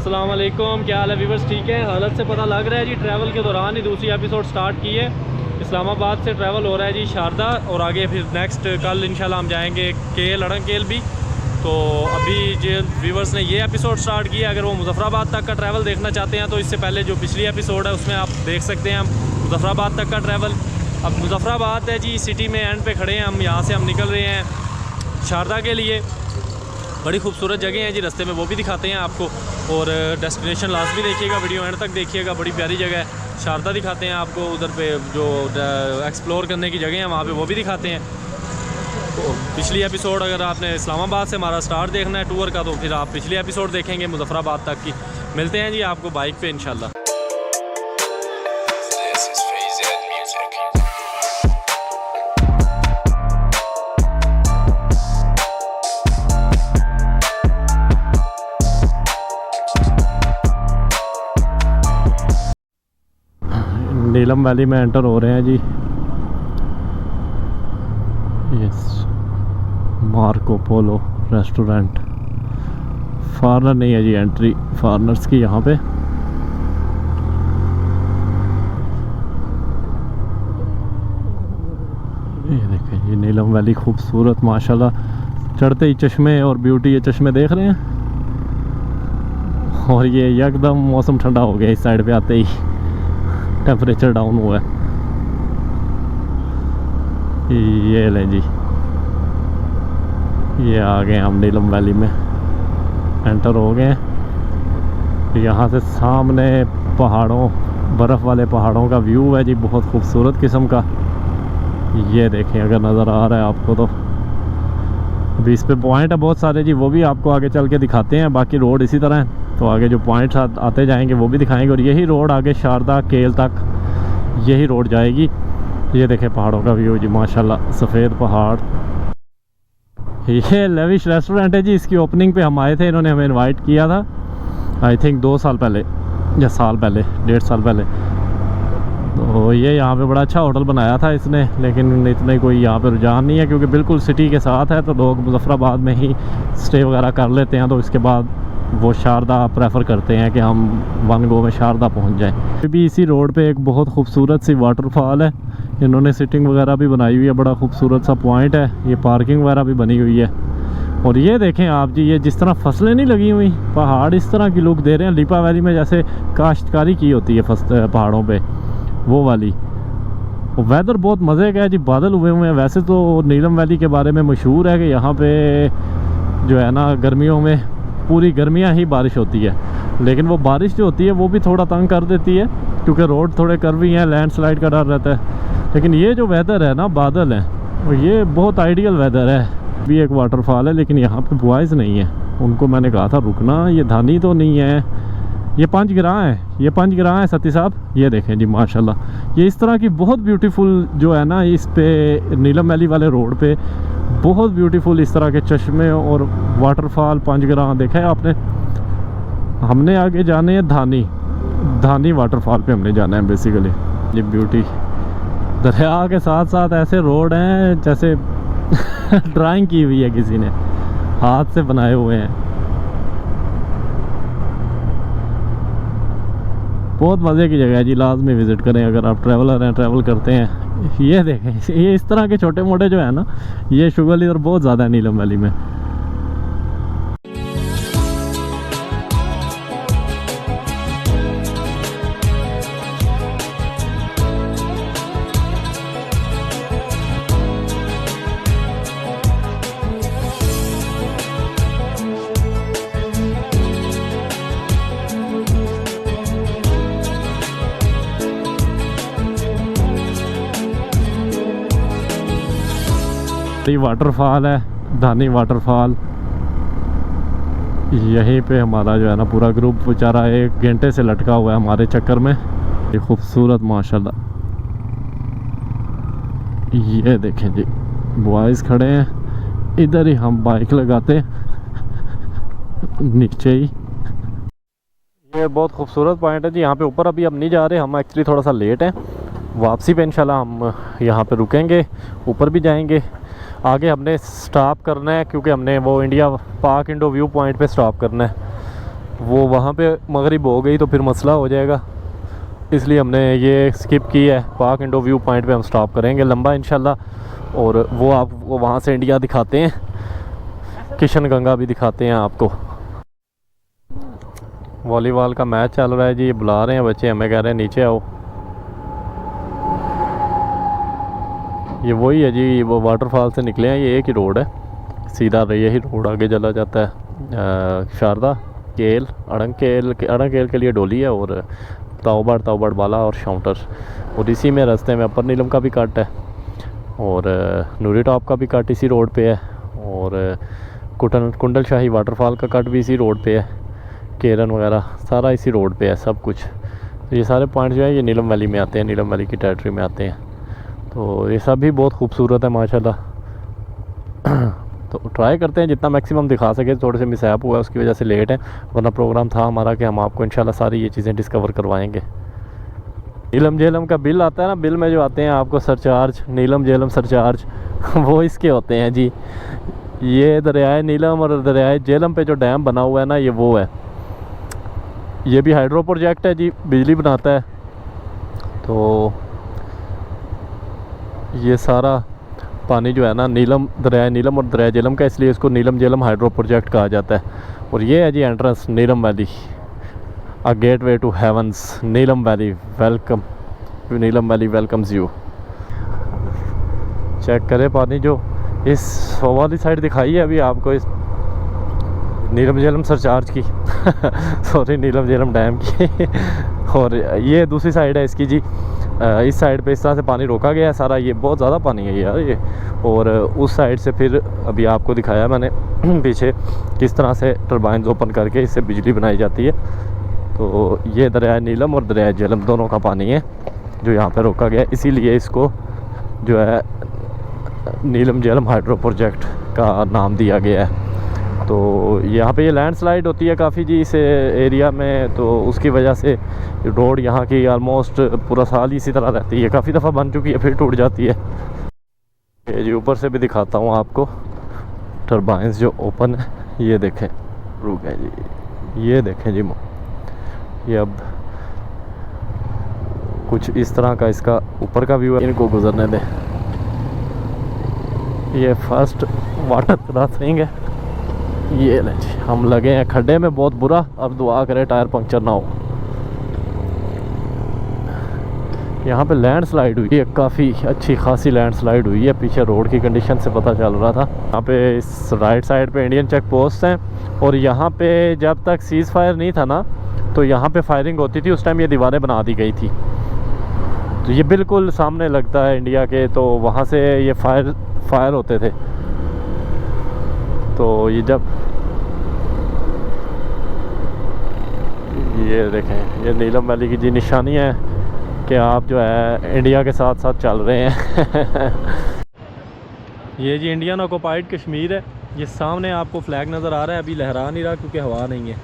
अस्सलाम वालेकुम, क्या हाल है व्यूवर्स? ठीक है। हालत से पता लग रहा है जी ट्रैवल के दौरान ही दूसरी एपिसोड स्टार्ट की है। इस्लामाबाद से ट्रैवल हो रहा है जी शारदा, और आगे फिर नेक्स्ट कल इंशाल्लाह हम जाएंगे केल अड़ंकेल भी। तो अभी जो व्यूवर्स ने ये एपिसोड स्टार्ट किया, अगर वो मुजफ्फराबाद तक का ट्रैवल देखना चाहते हैं तो इससे पहले जो पिछली एपिसोड है उसमें आप देख सकते हैं हम मुजफ्फराबाद तक का ट्रैवल। अब मुजफ्फराबाद है जी सिटी में एंड पे खड़े हैं हम, यहाँ से हम निकल रहे हैं शारदा के लिए। बड़ी खूबसूरत जगह है जी, रास्ते में वो भी दिखाते हैं आपको, और डेस्टिनेशन लास्ट भी देखिएगा, वीडियो एंड तक देखिएगा। बड़ी प्यारी जगह है शारदा, दिखाते हैं आपको। उधर पे जो एक्सप्लोर करने की जगह है वहाँ पे वो भी दिखाते हैं। तो पिछली एपिसोड अगर आपने इस्लामाबाद से हमारा स्टार्ट देखना है टूर का, तो फिर आप पिछली एपिसोड देखेंगे मुजफ्फराबाद तक की। मिलते हैं जी आपको बाइक पे इंशाल्लाह। नीलम वैली में एंटर हो रहे हैं जी। Yes, Marco Polo restaurant. Foreigner नहीं है जी एंट्री, फॉरनर्स की यहाँ पे। ये देखें जी नीलम वैली खूबसूरत माशाल्लाह। चढ़ते ही चश्मे और ब्यूटी, ये चश्मे देख रहे हैं। और ये एकदम मौसम ठंडा हो गया इस साइड पे आते ही, टेम्परेचर डाउन हुआ है। ये लें जी, ये आ गए हम नीलम वैली में, एंटर हो गए। यहाँ से सामने पहाड़ों, बर्फ़ वाले पहाड़ों का व्यू है जी, बहुत खूबसूरत किस्म का। ये देखें अगर नज़र आ रहा है आपको तो। अभी इस पे पॉइंट है बहुत सारे जी, वो भी आपको आगे चल के दिखाते हैं। बाकी रोड इसी तरह है, तो आगे जो पॉइंट्स आते जाएंगे वो भी दिखाएंगे। और यही रोड आगे शारदा केल तक यही रोड जाएगी। ये देखें पहाड़ों का व्यू जी माशाल्लाह, सफ़ेद पहाड़। ये लेविश रेस्टोरेंट है जी, इसकी ओपनिंग पे हम आए थे, इन्होंने हमें इनवाइट किया था आई थिंक 2 साल पहले या साल पहले, 1.5 साल पहले। तो ये यहाँ पे बड़ा अच्छा होटल बनाया था इसने, लेकिन इतने कोई यहाँ पे रुझान नहीं है, क्योंकि बिल्कुल सिटी के साथ है, तो लोग मुजफ्फराबाद में ही स्टे वगैरह कर लेते हैं। तो इसके बाद वो शारदा प्रेफर करते हैं कि हम वन गो में शारदा पहुँच जाएँ। अभी इसी रोड पे एक बहुत खूबसूरत सी वाटरफॉल है, इन्होंने सिटिंग वगैरह भी बनाई हुई है, बड़ा खूबसूरत सा पॉइंट है। ये पार्किंग वगैरह भी बनी हुई है। और ये देखें आप जी, ये जिस तरह फसलें नहीं लगी हुई, पहाड़ इस तरह की लुक दे रहे हैं। लिपा वैली में जैसे काश्तकारी की होती है पहाड़ों पे, वो वाली। वेदर बहुत मज़े का है जी, बादल हुए हुए हैं। वैसे तो नीलम वैली के बारे में मशहूर है कि यहाँ पे जो है ना गर्मियों में पूरी गर्मियाँ ही बारिश होती है, लेकिन वो बारिश जो होती है वो भी थोड़ा तंग कर देती है, क्योंकि रोड थोड़े कर्वी हैं, लैंडस्लाइड का डर रहता है। लेकिन ये जो वेदर है ना, बादल है, और ये बहुत आइडियल वेदर है। भी एक वाटरफॉल है, लेकिन यहाँ पे बॉयज़ नहीं है, उनको मैंने कहा था रुकना। ये धानी तो नहीं है, ये 5 गिरां है, ये 5 गिरां है सती साहब। ये देखें जी माशाल्लाह, ये इस तरह की बहुत ब्यूटीफुल जो है ना, इस पे नीलम वैली वाले रोड पे बहुत ब्यूटीफुल इस तरह के चश्मे और वाटरफॉल 5 गिरां देखा है आपने। हमने आगे जाने हैं धानी वाटरफॉल पे हमने जाना है बेसिकली। ये ब्यूटी दरिया के साथ साथ ऐसे रोड हैं जैसे ड्राइंग की हुई है, किसी ने हाथ से बनाए हुए हैं। बहुत मज़े की जगह है जी, लाजमी विज़िट करें अगर आप ट्रैवलर हैं, ट्रैवल करते हैं। ये देखें, ये इस तरह के छोटे मोटे जो है ना, ये शुगर इधर बहुत ज़्यादा है नीलम वैली में। ये वाटरफॉल है, धानी वाटरफॉल। यहीं पे हमारा जो है ना पूरा ग्रुप बेचारा 1 घंटे से लटका हुआ है हमारे चक्कर में। ये खूबसूरत माशाल्लाह। ये देखें जी बॉयज़ खड़े हैं, इधर ही हम बाइक लगाते नीचे ही। ये बहुत खूबसूरत पॉइंट है जी, यहाँ पे ऊपर अभी हम नहीं जा रहे, हम एक्चुअली थोड़ा सा लेट हैं। वापसी पे इंशाल्लाह हम यहाँ पे रुकेंगे, ऊपर भी जाएंगे। आगे हमने स्टॉप करना है, क्योंकि हमने वो इंडिया पाक इंडो व्यू पॉइंट पे स्टॉप करना है। वो वहाँ पे मगरिब हो गई तो फिर मसला हो जाएगा, इसलिए हमने ये स्किप की है। पाक इंडो व्यू पॉइंट पे हम स्टॉप करेंगे लंबा इंशाल्लाह, और वो आपको वहाँ से इंडिया दिखाते हैं, किशन गंगा भी दिखाते हैं आपको। वॉलीबॉल का मैच चल रहा है जी, ये बुला रहे हैं बच्चे, हमें कह रहे हैं नीचे आओ। ये वही है जी, वो वाटरफॉल से निकले हैं, ये एक ही रोड है, सीधा यही रोड आगे चला जाता है शारदा केल अड़ंग केल के लिए डोली है, और ताओबड़ बाला और शाउंटर, और इसी में रास्ते में अपर नीलम का भी कट है, और नूरी टॉप का भी कट इसी रोड पे है, और कुंडल शाही वाटरफॉल का कट भी इसी रोड पे है, केरन वगैरह सारा इसी रोड पे है सब कुछ। तो ये सारे पॉइंट जो है ये नीलम वैली में आते हैं, नीलम वैली की टेरिटरी में आते हैं। तो ये सब भी बहुत खूबसूरत है माशाल्लाह। तो ट्राई करते हैं जितना मैक्सिमम दिखा सके, थोड़े से मिसहैप हुआ है उसकी वजह से लेट है, वरना प्रोग्राम था हमारा कि हम आपको इंशाल्लाह सारी ये चीज़ें डिस्कवर करवाएंगे। नीलम झेलम का बिल आता है ना, बिल में जो आते हैं आपको सरचार्ज, नीलम झेलम सरचार्ज वो इसके होते हैं जी। ये दरियाए नीलम और दरियाए झेलम पे जो डैम बना हुआ है ना, ये वो है, ये भी हाइड्रो प्रोजेक्ट है जी, बिजली बनाता है। तो ये सारा पानी जो है ना दरिया नीलम और दरिया झेलम का, इसलिए इसको नीलम झेलम हाइड्रो प्रोजेक्ट कहा जाता है। और ये है जी entrance Neelam valley, a gateway to heavens, Neelam valley welcome, Neelam valley welcomes you. Check करें पानी जो इस वाली साइड दिखाई है अभी आपको, इस नीलम झेलम सरचार्ज की सॉरी नीलम झेलम डैम की और ये दूसरी साइड है इसकी जी, इस साइड पे इस तरह से पानी रोका गया है सारा, ये बहुत ज़्यादा पानी है यार ये। और उस साइड से फिर अभी आपको दिखाया मैंने पीछे किस तरह से टरबाइन्स ओपन करके इससे बिजली बनाई जाती है। तो ये दरिया नीलम और दरिया झेलम दोनों का पानी है जो यहाँ पे रोका गया है, इसीलिए इसको जो है नीलम झेलम हाइड्रो प्रोजेक्ट का नाम दिया गया है। तो यहाँ पे ये लैंडस्लाइड होती है काफ़ी जी इस एरिया में, तो उसकी वजह से रोड यहाँ की आलमोस्ट पूरा साल ही इसी तरह रहती है, काफ़ी दफ़ा बन चुकी है फिर टूट जाती है। ये जी ऊपर से भी दिखाता हूँ आपको, टरबाइंस जो ओपन है ये देखें, रुक है जी, ये देखें जी, ये अब कुछ इस तरह का इसका ऊपर का व्यू है, इनको गुजरने दें। ये फर्स्ट वाटर क्रॉसिंग है, ये ले जी, हम लगे हैं खड्डे में बहुत बुरा, अब दुआ करें टायर पंक्चर ना हो। यहाँ पे लैंडस्लाइड हुई है, काफ़ी अच्छी खासी लैंडस्लाइड हुई है, पीछे रोड की कंडीशन से पता चल रहा था। यहाँ पे इस राइट साइड पे इंडियन चेक पोस्ट हैं, और यहाँ पे जब तक सीज़ फायर नहीं था ना, तो यहाँ पे फायरिंग होती थी, उस टाइम ये दीवारें बना दी गई थी। तो ये बिल्कुल सामने लगता है इंडिया के, तो वहाँ से ये फायर होते थे। तो ये जब ये देखें, ये नीलम वैली की जी निशानी है कि आप जो है इंडिया के साथ साथ चल रहे हैं ये जी इंडियन ऑक्युपाइड कश्मीर है, ये सामने आपको फ्लैग नज़र आ रहा है, अभी लहरा नहीं रहा क्योंकि हवा नहीं है।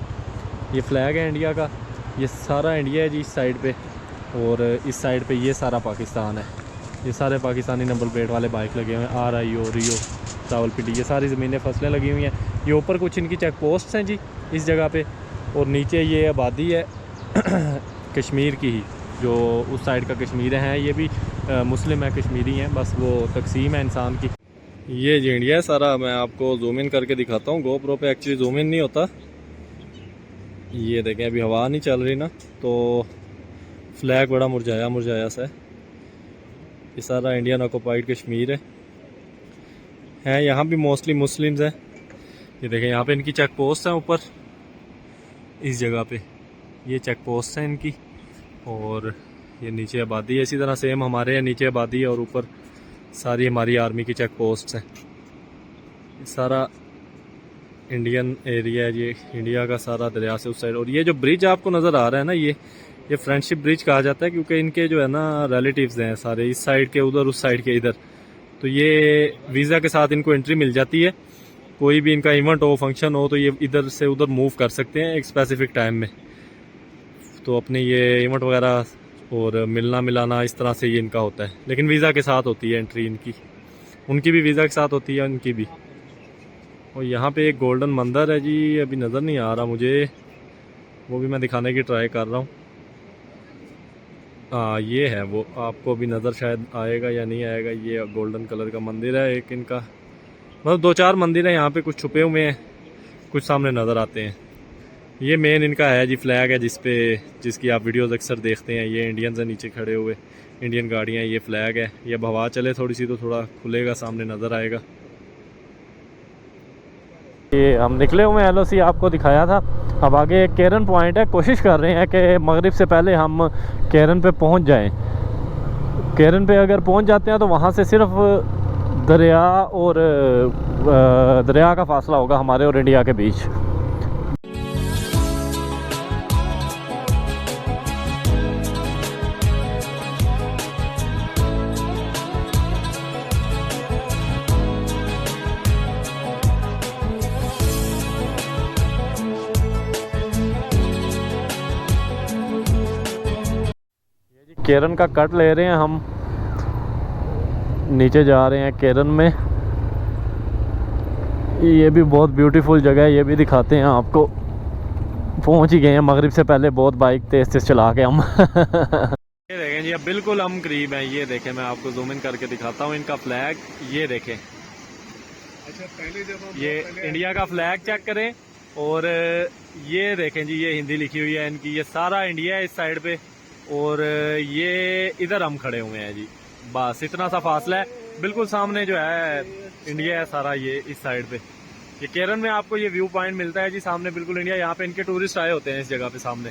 ये फ्लैग है इंडिया का, ये सारा इंडिया है जी इस साइड पे, और इस साइड पे ये सारा पाकिस्तान है। ये सारे पाकिस्तानी नंबर प्लेट वाले बाइक लगे हुए हैं, RIO रियो रावलपिंडी, ये सारी ज़मीनें फसलें लगी हुई हैं। ये ऊपर कुछ इनकी चेक पोस्ट हैं जी इस जगह पे, और नीचे ये आबादी है कश्मीर की ही, जो उस साइड का कश्मीर है, ये भी मुस्लिम है, कश्मीरी हैं, बस वो तकसीम है इंसान की। ये जी इंडिया है सारा, मैं आपको जूम इन करके दिखाता हूँ, GoPro पे एक्चुअली जूम इन नहीं होता। ये देखें अभी हवा नहीं चल रही ना, तो फ्लैग बड़ा मुरझाया सा है। ये सारा इंडियन ऑक्युपाइड कश्मीर है यहाँ भी मोस्टली मुस्लिम्स हैं। ये देखें यहाँ पे इनकी चेक पोस्ट है ऊपर इस जगह पे, ये चेक पोस्ट है इनकी, और ये नीचे आबादी है, इसी तरह सेम हमारे यहाँ नीचे आबादी है और ऊपर सारी हमारी आर्मी की चेक पोस्ट हैं। ये सारा इंडियन एरिया है, ये इंडिया का सारा दरिया से उस साइड। और ये जो ब्रिज आपको नज़र आ रहा है ना, ये फ्रेंडशिप ब्रिज कहा जाता है, क्योंकि इनके जो है ना रिलेटिव्स हैं सारे, इस साइड के उधर, उस साइड के इधर। तो ये वीज़ा के साथ इनको एंट्री मिल जाती है, कोई भी इनका इवेंट हो, फंक्शन हो, तो ये इधर से उधर मूव कर सकते हैं एक स्पेसिफिक टाइम में। तो अपने ये इवेंट वगैरह और मिलना मिलाना इस तरह से ये इनका होता है, लेकिन वीज़ा के साथ होती है एंट्री इनकी, उनकी भी वीज़ा के साथ होती है, उनकी भी। और यहाँ पे एक गोल्डन मंदिर है जी, अभी नज़र नहीं आ रहा मुझे, वो भी मैं दिखाने की ट्राई कर रहा हूँ। हाँ ये है वो, आपको भी नज़र शायद आएगा या नहीं आएगा। ये गोल्डन कलर का मंदिर है एक इनका, मतलब 2-4 मंदिर है यहाँ पे, कुछ छुपे हुए हैं, कुछ सामने नज़र आते हैं। ये मेन इनका है जी, फ्लैग है जिसकी आप वीडियोस अक्सर देखते हैं। ये इंडियंस है नीचे खड़े हुए, इंडियन गाड़ियाँ, ये फ्लैग है। ये अब हवा चले थोड़ी सी तो थोड़ा खुलेगा, सामने नज़र आएगा। ये हम निकले हुए LOC आपको दिखाया था। अब आगे केरन पॉइंट है, कोशिश कर रहे हैं कि मगरिब से पहले हम केरन पे पहुंच जाएं। केरन पे अगर पहुंच जाते हैं तो वहां से सिर्फ दरिया और दरिया का फासला होगा हमारे और इंडिया के बीच। केरन का कट ले रहे हैं हम, नीचे जा रहे हैं केरन में। ये भी बहुत ब्यूटीफुल जगह है, ये भी दिखाते हैं आपको। पहुंच ही गए हैं मगरिब से पहले, बहुत बाइक तेज तेज चला के हम। ये देखें जी, अब बिल्कुल हम करीब हैं। ये देखें, मैं आपको जूम इन करके दिखाता हूँ इनका फ्लैग। ये देखें, अच्छा पहले जब हम ये इंडिया का फ्लैग चेक करें। और ये देखें जी, ये हिंदी लिखी हुई है इनकी। ये सारा इंडिया है इस साइड पे, और ये इधर हम खड़े हुए हैं जी। बस इतना सा फासला है, बिल्कुल सामने जो है इंडिया है सारा, ये इस साइड पे। ये केरन में आपको ये व्यू पॉइंट मिलता है जी, सामने बिल्कुल इंडिया। यहाँ पे इनके टूरिस्ट आए होते हैं इस जगह पे सामने।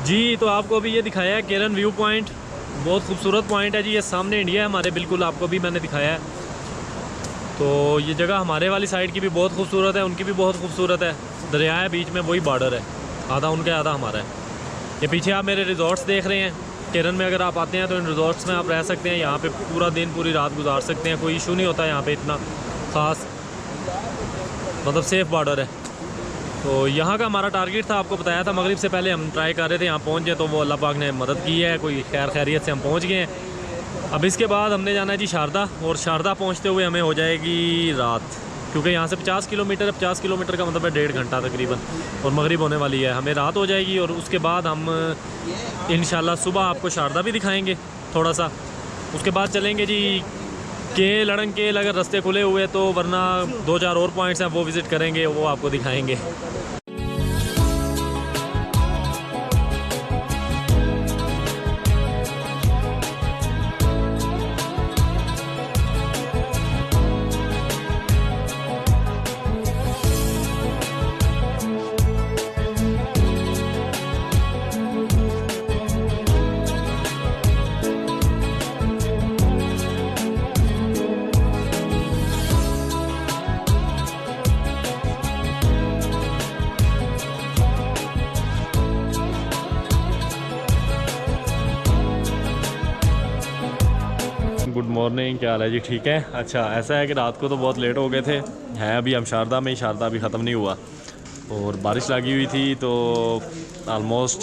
जी तो आपको अभी ये दिखाया है केरन व्यू पॉइंट, बहुत खूबसूरत पॉइंट है जी। ये सामने इंडिया है हमारे, बिल्कुल आपको भी मैंने दिखाया है। तो ये जगह हमारे वाली साइड की भी बहुत खूबसूरत है, उनकी भी बहुत खूबसूरत है। दरिया है बीच में, वही बॉर्डर है, आधा उनका आधा हमारा है। ये पीछे आप मेरे रिजॉर्ट्स देख रहे हैं। केरन में अगर आप आते हैं तो इन रिजॉर्ट्स में आप रह सकते हैं। यहाँ पे पूरा दिन पूरी रात गुजार सकते हैं, कोई इशू नहीं होता यहाँ पे इतना ख़ास, मतलब सेफ़ बॉर्डर है। तो यहाँ का हमारा टारगेट था, आपको बताया था मगरिब से पहले हम ट्राई कर रहे थे यहाँ पहुँच जाए, तो वो अल्लाह पाक ने मदद की है, कोई खैरियत से हम पहुँच गए हैं। अब इसके बाद हमने जाना है जी शारदा, और शारदा पहुँचते हुए हमें हो जाएगी रात, क्योंकि यहाँ से 50 किलोमीटर है। 50 किलोमीटर का मतलब है 1.5 घंटा तकरीबन, और मगरिब होने वाली है, हमें रात हो जाएगी। और उसके बाद हम इंशाल्लाह सुबह आपको शारदा भी दिखाएंगे थोड़ा सा। उसके बाद चलेंगे जी केल, अड़ंग केल, अगर रास्ते खुले हुए तो, वरना 2-4 और पॉइंट्स हैं वो विज़िट करेंगे, वो आपको दिखाएंगे। गुड मॉर्निंग, क्या हाल है जी? ठीक है। अच्छा ऐसा है कि रात को तो बहुत लेट हो गए थे, हैं अभी हम शारदा में ही, शारदा अभी ख़त्म नहीं हुआ, और बारिश लगी हुई थी, तो आलमोस्ट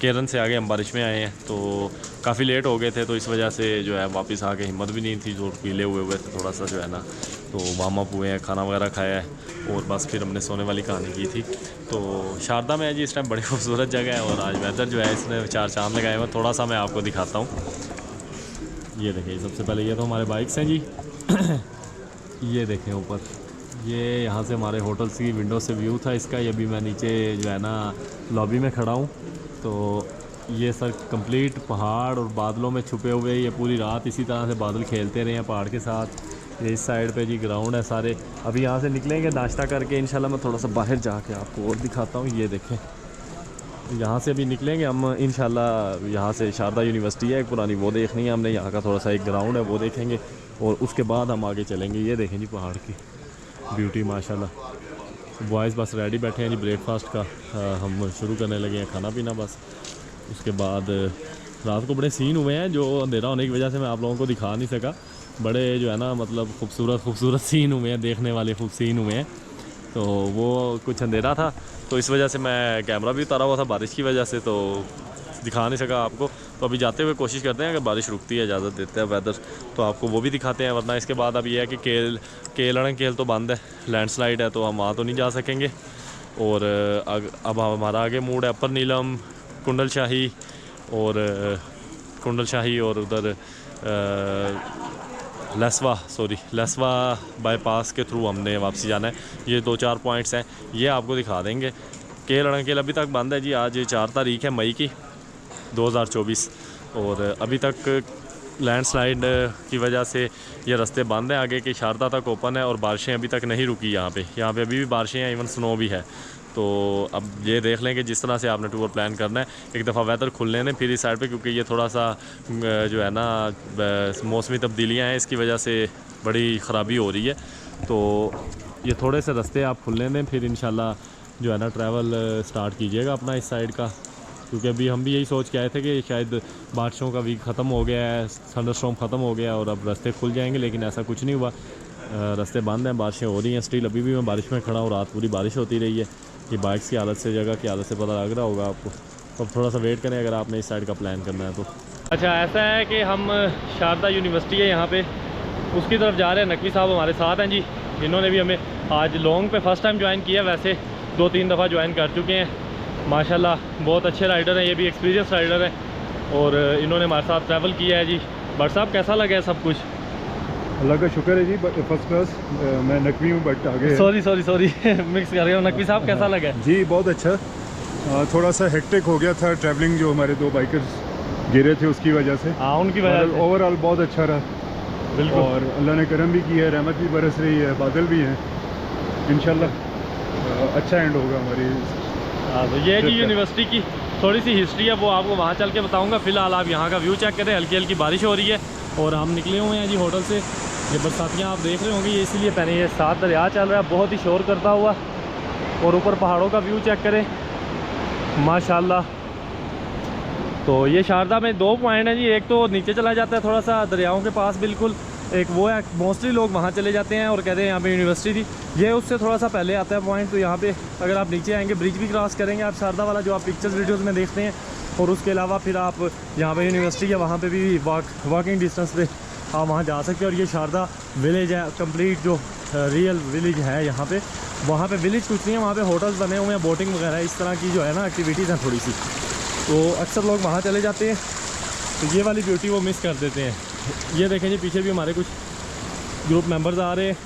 केरन से आगे हम बारिश में आए हैं, तो काफ़ी लेट हो गए थे। तो इस वजह से जो है वापस आके हिम्मत भी नहीं थी, जो पीले हुए थे थोड़ा सा जो है ना, तो वार्म अप हुए हैं, खाना वगैरह खाया है, और बस फिर हमने सोने वाली कहानी की थी। तो शारदा में है जी इस टाइम बड़ी खूबसूरत जगह है, और आज वेदर जो है इसने 4 चांद लगाए हुए। थोड़ा सा मैं आपको दिखाता हूँ। ये देखिए, सबसे पहले ये तो हमारे बाइक्स हैं जी। ये देखें ऊपर, ये यहाँ से हमारे होटल्स की विंडो से व्यू था इसका। ये भी मैं नीचे जो है ना लॉबी में खड़ा हूँ, तो ये सर कंप्लीट पहाड़ और बादलों में छुपे हुए, ये पूरी रात इसी तरह से बादल खेलते रहे हैं पहाड़ के साथ। ये इस साइड पे जी ग्राउंड है सारे। अभी यहाँ से निकलेंगे नाश्ता करके, इंशाल्लाह मैं थोड़ा सा बाहर जाके आपको और दिखाता हूँ। ये देखें, यहाँ से अभी निकलेंगे हम इंशाल्लाह। यहाँ से शारदा यूनिवर्सिटी है एक पुरानी, वो देखनी है हमने। यहाँ का थोड़ा सा एक ग्राउंड है, वो देखेंगे, और उसके बाद हम आगे चलेंगे। ये देखें जी पहाड़ की ब्यूटी माशाल्लाह। बॉयज़ बस रेडी बैठे हैं जी ब्रेकफास्ट का, हम शुरू करने लगे हैं खाना पीना बस। उसके बाद रात को बड़े सीन हुए हैं, जो अंधेरा होने की वजह से मैं आप लोगों को दिखा नहीं सका। बड़े जो है ना मतलब खूबसूरत सीन हुए हैं, देखने वाले खूब सीन हुए हैं। तो वो कुछ अंधेरा था, तो इस वजह से मैं कैमरा भी उतारा हुआ था बारिश की वजह से, तो दिखा नहीं सका आपको। तो अभी जाते हुए कोशिश करते हैं, अगर बारिश रुकती है, इजाज़त देते हैं वेदर, तो आपको वो भी दिखाते हैं। वरना इसके बाद अब ये है कि केल अड़ंकेल तो बंद है, लैंडस्लाइड है, तो हम वहाँ तो नहीं जा सकेंगे। और अब हमारा आगे मूड है अपर नीलम, कुंडल शाही और उधर लसवा बाईपास के थ्रू हमने वापसी जाना है। ये 2-4 पॉइंट्स हैं, ये आपको दिखा देंगे। केल अड़ंकेल अभी तक बंद है जी। आज 4 तारीख है मई की 2024 और अभी तक लैंडस्लाइड की वजह से ये रास्ते बंद हैं। आगे की शारदा तक ओपन है और बारिशें अभी तक नहीं रुकी यहाँ पे अभी भी बारिशें हैं, इवन स्नो भी है। तो अब ये देख लें कि जिस तरह से आपने टूर प्लान करना है, एक दफ़ा वेदर खुलने दें फिर इस साइड पे, क्योंकि ये थोड़ा सा जो है ना मौसमी तब्दीलियाँ हैं, इसकी वजह से बड़ी ख़राबी हो रही है। तो ये थोड़े से रास्ते आप खुलने दें, फिर इंशाल्लाह जो है ना ट्रैवल स्टार्ट कीजिएगा अपना इस साइड का। क्योंकि अभी हम भी यही सोच के आए थे कि शायद बारिशों का वीक ख़त्म हो गया है, थंडरस्टॉर्म ख़त्म हो गया और अब रास्ते खुल जाएंगे, लेकिन ऐसा कुछ नहीं हुआ। रास्ते बंद हैं, बारिशें हो रही हैं स्टिल। अभी भी मैं बारिश में खड़ा हूँ, रात पूरी बारिश होती रही है। ये बाइक्स की हालत से, जगह की हालत से पता लग रहा होगा आपको। तो अब थोड़ा सा वेट करें अगर आपने इस साइड का प्लान करना है तो। अच्छा, ऐसा है कि हम शारदा यूनिवर्सिटी है यहाँ पे, उसकी तरफ जा रहे हैं। नकवी साहब हमारे साथ हैं जी, जिन्होंने भी हमें आज लॉन्ग पे फर्स्ट टाइम ज्वाइन किया, वैसे 2-3 दफ़ा ज्वाइन कर चुके हैं। माशाल्लाह बहुत अच्छे राइडर हैं, ये भी एक्सपीरियंस राइडर हैं और इन्होंने हमारे साथ ट्रैवल किया है जी। भट्ट साहब कैसा लगा है सब कुछ? अल्लाह का शुक्र है जी, फर्स्ट क्लास। मैं नकवी हूँ बट आगे सॉरी मिक्स कर रहा हूँ। नकवी साहब कैसा लगा है? जी बहुत अच्छा। थोड़ा सा हेक्टिक हो गया था ट्रैवलिंग, जो हमारे 2 बाइकर्स गिरे थे उसकी वजह से। हाँ, उनकी वजह से। ओवरऑल बहुत अच्छा रहा बिल्कुल, और अल्लाह ने करम भी किया है, रहमत भी बरस रही है, बादल भी हैं। इंशाल्लाह अच्छा एंड होगा हमारी। हाँ, तो ये जी यूनिवर्सिटी की थोड़ी सी हिस्ट्री है, वो आपको वहाँ चल के बताऊँगा। फ़िलहाल आप यहाँ का व्यू चेक करें। हल्की हल्की बारिश हो रही है और हम निकले हुए हैं जी होटल से। ये बरसातियाँ आप देख रहे होंगे, ये इसीलिए पहने। ये साथ दरिया चल रहा है बहुत ही शोर करता हुआ, और ऊपर पहाड़ों का व्यू चेक करें माशाल्लाह। तो ये शारदा में 2 पॉइंट हैं जी। एक तो नीचे चला जाता है थोड़ा सा दरियाओं के पास बिल्कुल, एक वो है मोस्टली लोग वहाँ चले जाते हैं और कहते हैं यहाँ पे यूनिवर्सिटी थी। ये उससे थोड़ा सा पहले आता है पॉइंट। तो यहाँ पे अगर आप नीचे आएंगे, ब्रिज भी क्रॉस करेंगे आप शारदा वाला, जो आप पिक्चर्स वीडियोज़ में देखते हैं। और उसके अलावा फिर आप यहाँ पे यूनिवर्सिटी है, वहाँ पे भी वॉकिंग डिस्टेंस पे आप वहाँ जा सकते हैं। और ये शारदा विलेज है कंप्लीट, जो रियल विलेज है यहाँ पे। वहाँ पे विलेज कुछ नहीं है, वहाँ पे होटल्स बने हुए हैं, बोटिंग वगैरह इस तरह की जो है ना एक्टिविटीज़ हैं थोड़ी सी। तो अक्सर लोग वहाँ चले जाते हैं, तो ये वाली ब्यूटी वो मिस कर देते हैं। ये देखें जी, पीछे भी हमारे कुछ ग्रुप मेंबर्स आ रहे हैं।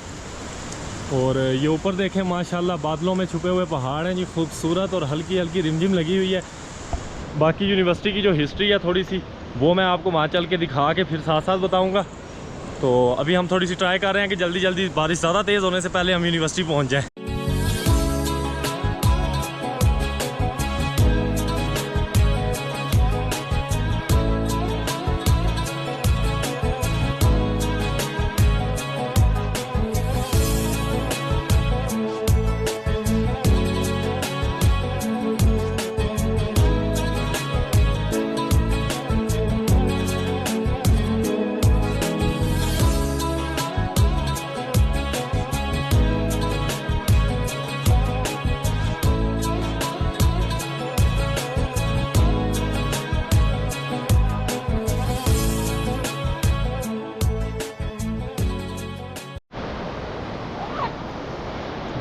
और ये ऊपर देखें माशाल्लाह बादलों में छुपे हुए पहाड़ हैं जी, खूबसूरत, और हल्की हल्की रिमझिम लगी हुई है। बाकी यूनिवर्सिटी की जो हिस्ट्री है थोड़ी सी, वो मैं आपको वहाँ चल के दिखा के फिर साथ साथ बताऊँगा। तो अभी हम थोड़ी सी ट्राई कर रहे हैं कि जल्दी जल्दी बारिश ज़्यादा तेज़ होने से पहले हम यूनिवर्सिटी पहुँच जाएँ।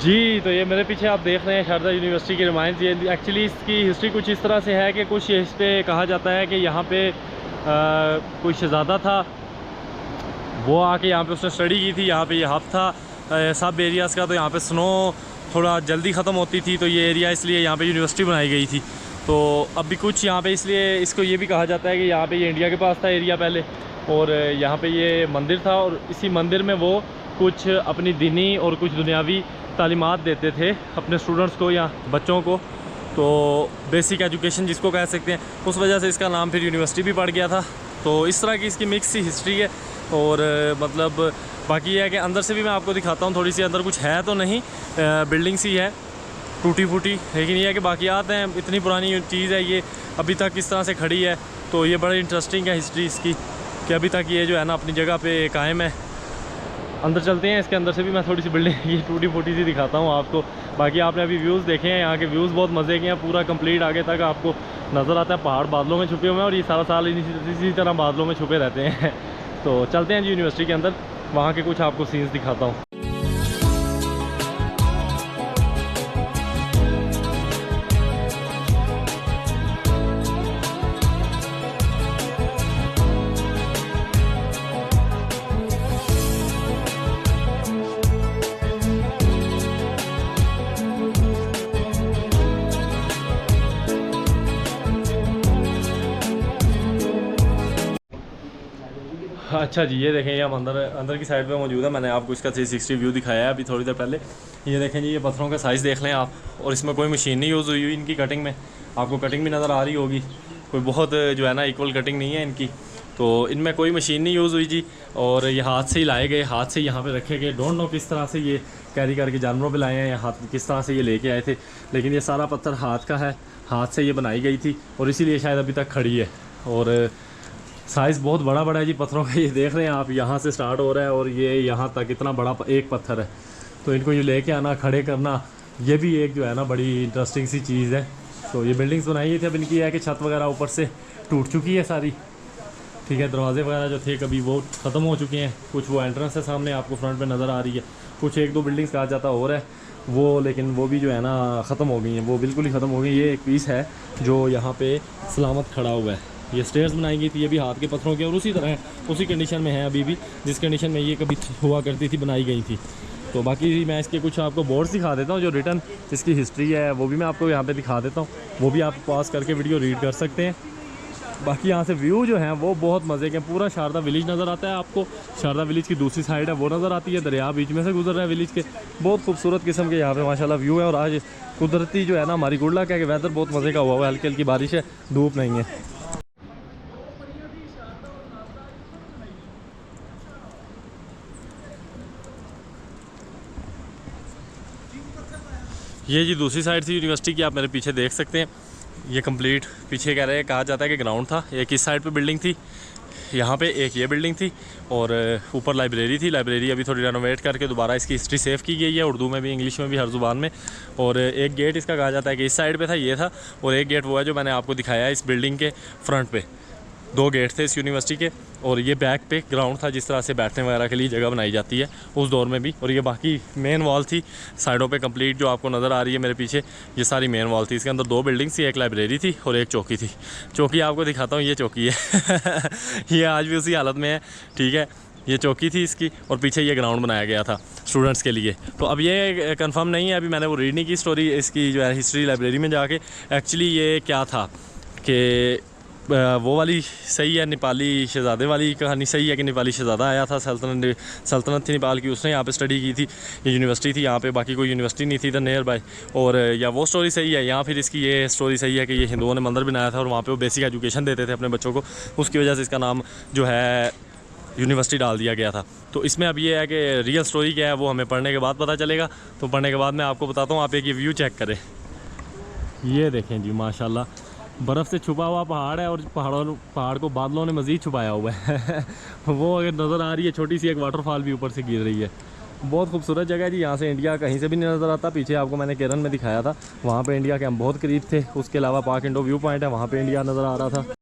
जी, तो ये मेरे पीछे आप देख रहे हैं शारदा यूनिवर्सिटी की रिमाइंस। ये एक्चुअली इसकी हिस्ट्री कुछ इस तरह से है कि कुछ इस पर कहा जाता है कि यहाँ पे कोई शहज़ादा था, वो आके यहाँ पे उसने स्टडी की थी। यहाँ पे ये हब था सब एरियाज़ का, तो यहाँ पे स्नो थोड़ा जल्दी ख़त्म होती थी, तो ये एरिया इसलिए यहाँ पे यूनिवर्सिटी बनाई गई थी। तो अब भी कुछ यहाँ पे इसलिए इसको ये भी कहा जाता है कि यहाँ पे ये इंडिया के पास था एरिया पहले, और यहाँ पे ये मंदिर था, और इसी मंदिर में वो कुछ अपनी दीनी और कुछ दुनियावी तालीमात देते थे अपने स्टूडेंट्स को या बच्चों को। तो बेसिक एजुकेशन जिसको कह सकते हैं, उस वजह से इसका नाम फिर यूनिवर्सिटी भी पड़ गया था। तो इस तरह की इसकी मिक्स सी हिस्ट्री है। और मतलब बाकी ये है कि अंदर से भी मैं आपको दिखाता हूँ थोड़ी सी। अंदर कुछ है तो नहीं, बिल्डिंग सी है टूटी फूटी, लेकिन ये है कि बाकी आते हैं, इतनी पुरानी चीज़ है ये, अभी तक इस तरह से खड़ी है। तो ये बड़ा इंटरेस्टिंग है हिस्ट्री इसकी, कि अभी तक ये जो है ना अपनी जगह पे कायम है। अंदर चलते हैं, इसके अंदर से भी मैं थोड़ी सी बिल्डिंग ये टूटी फूटी सी दिखाता हूँ आपको। बाकी आपने अभी व्यूज़ देखे हैं, यहाँ के व्यूज़ बहुत मज़े के हैं, पूरा कंप्लीट आगे तक आपको नज़र आता है। पहाड़ बादलों में छुपे हुए हैं और ये सारा साल इसी तरह बादलों में छुपे रहते हैं। तो चलते हैं जी यूनिवर्सिटी के अंदर, वहाँ के कुछ आपको सीन्स दिखाता हूँ। अच्छा जी, ये देखें, ये हम अंदर की साइड पे मौजूद है। मैंने आपको इसका 360 व्यू दिखाया है अभी थोड़ी देर पहले। ये देखें जी, ये पत्थरों का साइज़ देख लें आप, और इसमें कोई मशीन नहीं यूज़ हुई इनकी कटिंग में। आपको कटिंग भी नज़र आ रही होगी, कोई बहुत जो है ना इक्वल कटिंग नहीं है इनकी। तो इनमें कोई मशीन नहीं यूज़ हुई जी, और ये हाथ से ही लाए गए, हाथ से यहाँ पे रखे गए। डोंट नो किस तरह से ये कैरी करके जानवरों पे लाए हैं या हाथ किस तरह से ये लेके आए थे, लेकिन ये सारा पत्थर हाथ का है, हाथ से ये बनाई गई थी और इसीलिए शायद अभी तक खड़ी है। और साइज़ बहुत बड़ा बड़ा है जी पत्थरों का, ये देख रहे हैं आप, यहाँ से स्टार्ट हो रहा है और ये यहाँ तक इतना बड़ा एक पत्थर है। तो इनको ये लेके आना, खड़े करना, ये भी एक जो है ना बड़ी इंटरेस्टिंग सी चीज़ है। तो ये बिल्डिंग्स बनाई थी, अब इनकी है कि छत वगैरह ऊपर से टूट चुकी है सारी, ठीक है। दरवाजे वगैरह जो थे कभी वो ख़त्म हो चुके हैं, कुछ वो एंट्रेंस है सामने आपको फ्रंट पे नज़र आ रही है, कुछ एक दो बिल्डिंग्स कहा जाता हो रहा है वो, लेकिन वो भी जो है ना ख़त्म हो गई हैं, वो बिल्कुल ही ख़त्म हो गई। ये एक पीस है जो यहाँ पे सलामत खड़ा हुआ है। ये स्टेयर्स बनाई गई थी, ये भी हाथ के पत्थरों के, और उसी तरह उसी कंडीशन में है अभी भी जिस कंडीशन में ये कभी हुआ करती थी, बनाई गई थी। तो बाकी मैं इसके कुछ आपको बोर्ड्स दिखा देता हूँ, जो रिटर्न इसकी हिस्ट्री है वो भी मैं आपको यहाँ पे दिखा देता हूँ, वो भी आप पॉज करके वीडियो रीड कर सकते हैं। बाकी यहाँ से व्यू जो है वो बहुत मज़े के, पूरा शारदा विलेज नज़र आता है आपको। शारदा विलेज की दूसरी साइड है वो नज़र आती है, दरिया बीच में से गुजर रहा है विलेज के। बहुत खूबसूरत किस्म के यहाँ पे माशाल्लाह व्यू है। और आज कुदरती जो है ना हमारी गुड लक है कि वेदर बहुत मज़े का हुआ है, हल्की हल्की बारिश है, धूप नहीं है। ये जी दूसरी साइड थी यूनिवर्सिटी की, आप मेरे पीछे देख सकते हैं। ये कंप्लीट पीछे कह रहे हैं, कहा जाता है कि ग्राउंड था। एक इस साइड पे बिल्डिंग थी, यहाँ पे एक ये बिल्डिंग थी, और ऊपर लाइब्रेरी थी। लाइब्रेरी अभी थोड़ी रेनोवेट करके दोबारा इसकी हिस्ट्री सेव की गई है, उर्दू में भी, इंग्लिश में भी, हर ज़ुबान में। और एक गेट इसका कहा जाता है कि इस साइड पे था, ये था, और एक गेट वो है जो मैंने आपको दिखाया है इस बिल्डिंग के फ्रंट पे। दो गेट थे इस यूनिवर्सिटी के, और ये बैक पे ग्राउंड था जिस तरह से बैठने वगैरह के लिए जगह बनाई जाती है उस दौर में भी। और ये बाकी मेन वॉल थी साइडों पे कंप्लीट, जो आपको नज़र आ रही है मेरे पीछे, ये सारी मेन वॉल थी। इसके अंदर दो बिल्डिंग्स थी, एक लाइब्रेरी थी और एक चौकी थी। चौकी आपको दिखाता हूँ, ये चौकी है ये आज भी उसी हालत में है, ठीक है। ये चौकी थी इसकी, और पीछे ये ग्राउंड बनाया गया था स्टूडेंट्स के लिए। तो अब ये कंफर्म नहीं है, अभी मैंने वो रीड नहीं की स्टोरी इसकी जो है हिस्ट्री लाइब्रेरी में जाके। एक्चुअली ये क्या था कि वो वाली सही है, नेपाली शहज़ादे वाली कहानी सही है कि नेपाली शहज़ादा आया था, सल्तनत थी नेपाल की, उसने यहाँ पे स्टडी की थी। ये यूनिवर्सिटी थी यहाँ पे, बाकी कोई यूनिवर्सिटी नहीं थी इधर नियर बाय। और या वो स्टोरी सही है, या फिर इसकी ये स्टोरी सही है कि ये हिंदुओं ने मंदिर बनाया था और वहाँ पे वो बेसिक एजुकेशन देते थे अपने बच्चों को, उसकी वजह से इसका नाम जो है यूनिवर्सिटी डाल दिया गया था। तो इसमें अब ये है कि रियल स्टोरी क्या है वो हमें पढ़ने के बाद पता चलेगा। तो पढ़ने के बाद मैं आपको बताता हूँ, आप एक ये व्यू चेक करें। ये देखें जी माशाल्लाह, बर्फ़ से छुपा हुआ पहाड़ है, और पहाड़ को बादलों ने मज़ीद छुपाया हुआ है वो अगर नज़र आ रही है, छोटी सी एक वाटरफॉल भी ऊपर से गिर रही है। बहुत खूबसूरत जगह है जी, यहाँ से इंडिया कहीं से भी नहीं नज़र आता। पीछे आपको मैंने केरन में दिखाया था, वहाँ पे इंडिया के हम बहुत करीब थे। उसके अलावा पाक इंडो व्यू पॉइंट है, वहाँ पे इंडिया नज़र आ रहा था।